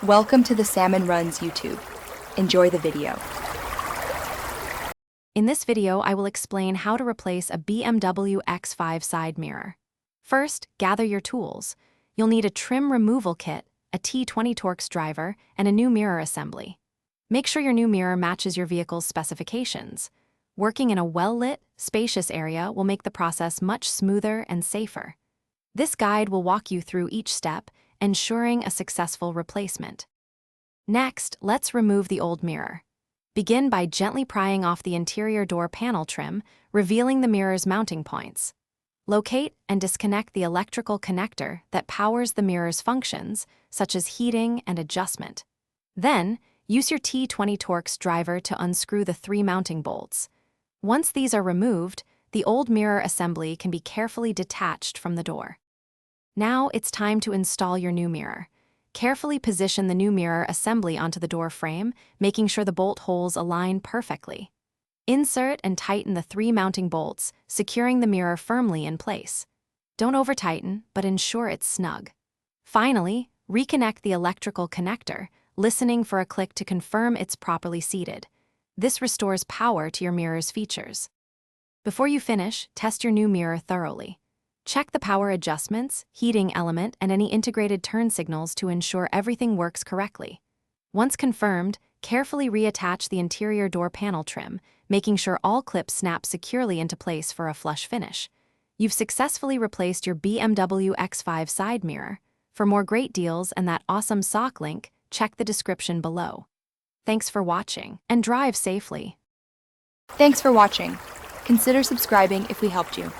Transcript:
Welcome to the Salmon Runs YouTube. Enjoy the video. In this video, I will explain how to replace a BMW X5 side mirror. First, gather your tools. You'll need a trim removal kit, a T20 Torx driver, and a new mirror assembly. Make sure your new mirror matches your vehicle's specifications. Working in a well-lit, spacious area will make the process much smoother and safer. This guide will walk you through each step, ensuring a successful replacement. Next, let's remove the old mirror. Begin by gently prying off the interior door panel trim, revealing the mirror's mounting points. Locate and disconnect the electrical connector that powers the mirror's functions, such as heating and adjustment. Then, use your T20 Torx driver to unscrew the 3 mounting bolts. Once these are removed, the old mirror assembly can be carefully detached from the door. Now it's time to install your new mirror. Carefully position the new mirror assembly onto the door frame, making sure the bolt holes align perfectly. Insert and tighten the 3 mounting bolts, securing the mirror firmly in place. Don't over-tighten, but ensure it's snug. Finally, reconnect the electrical connector, listening for a click to confirm it's properly seated. This restores power to your mirror's features. Before you finish, test your new mirror thoroughly. Check the power adjustments, heating element, and any integrated turn signals to ensure everything works correctly. Once confirmed, carefully reattach the interior door panel trim, making sure all clips snap securely into place for a flush finish. You've successfully replaced your BMW X5 side mirror. For more great deals and that awesome sock link, check the description below. Thanks for watching, and drive safely. Thanks for watching. Consider subscribing if we helped you.